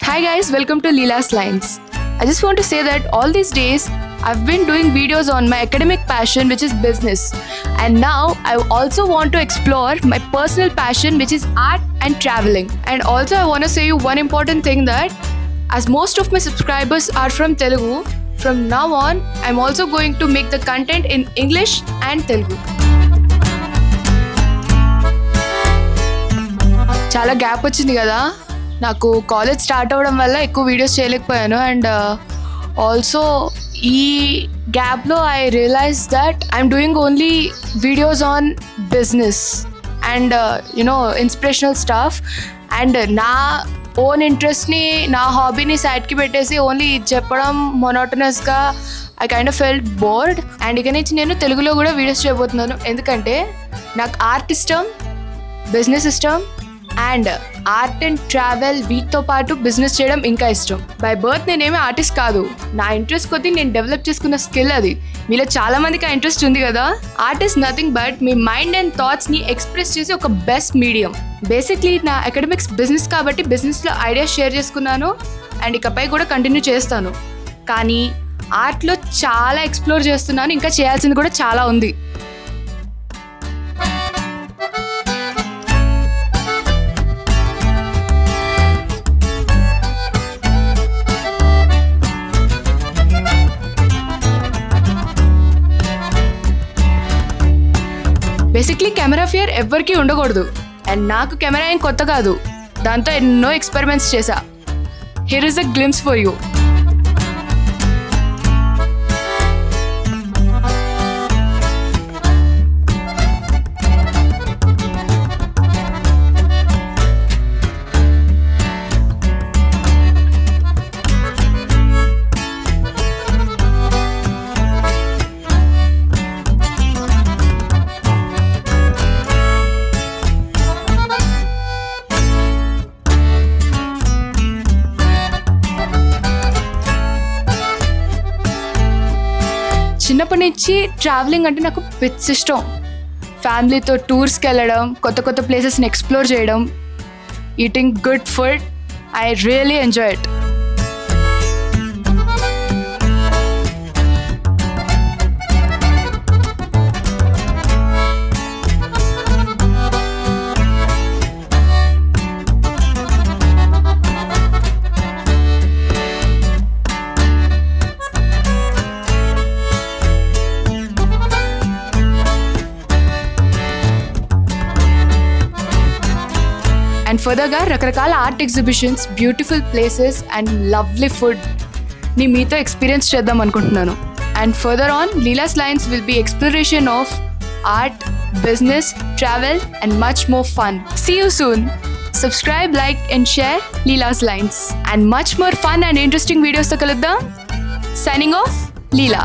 Hi guys, welcome to Leela's Lines. I just want to say that all these days I've been doing videos on my academic passion, which is business, and now I also want to explore my personal passion, which is art and traveling. And also I want to say you one important thing, that as most of my subscribers are from Telugu, from now on I'm also going to make the content in English and Telugu. చాలా gap వచ్చింది కదా, నాకు college start అవ్వడం వల్ల ఎక్కువ videos చేయలేకపోయాను. And also ఈ గ్యాప్లో I realize that I'm doing only videos on business and you know inspirational stuff. And నా ఓన్ ఇంట్రెస్ట్ని, నా హాబీని సైడ్కి పెట్టేసి ఓన్లీ చెప్పడం మొనోటనస్గా I kind of felt bored. And ఇక నుంచి నేను తెలుగులో కూడా వీడియోస్ చేయబోతున్నాను, ఎందుకంటే నాకు ఆర్ట్ ఇష్టం, బిజినెస్ ఇష్టం, అండ్ ఆర్ట్ అండ్ ట్రావెల్ వీటితో పాటు బిజినెస్ చేయడం ఇంకా ఇష్టం. బై బర్త్ నేనేమి ఆర్టిస్ట్ కాదు, నా ఇంట్రెస్ట్ కొద్దీ నేను డెవలప్ చేసుకున్న స్కిల్ అది. మీలో చాలా మందికి ఆ ఇంట్రెస్ట్ ఉంది కదా. ఆర్ట్ ఈస్ నథింగ్ బట్ మీ మైండ్ అండ్ థాట్స్ని ఎక్స్ప్రెస్ చేసే ఒక బెస్ట్ మీడియం. బేసిక్లీ నా అకాడమిక్స్ బిజినెస్ కాబట్టి బిజినెస్లో ఐడియాస్ షేర్ చేసుకున్నాను అండ్ ఇకపై కూడా కంటిన్యూ చేస్తాను. కానీ ఆర్ట్లో చాలా ఎక్స్ప్లోర్ చేస్తున్నాను, ఇంకా చేయాల్సింది కూడా చాలా ఉంది. బేసిక్లీ కెమెరా ఫియర్ ఎవ్వరికీ ఉండకూడదు. అండ్ నాకు కెమెరా ఏం కొత్త కాదు, దాంతో ఎన్నో ఎక్స్పెరిమెంట్స్ చేశా. Here is a glimpse for you. చిన్నప్పటి నుంచి ట్రావెలింగ్ అంటే నాకు పిచ్చి ఇష్టం. ఫ్యామిలీతో టూర్స్కి వెళ్ళడం, కొత్త కొత్త ప్లేసెస్ని ఎక్స్ప్లోర్ చేయడం, eating good food, I really enjoy it. And ఫర్దర్గా రకరకాల art exhibitions, beautiful places and lovely ఫుడ్ని మీతో ఎక్స్పీరియన్స్ చేద్దాం అనుకుంటున్నాను. And further on Leela's lines will be exploration of art, business, travel and much more fun. See you soon. Subscribe, like and share Leela's Lines. And much more fun and interesting videos తో కలుద్దాం. Signing off, Leela.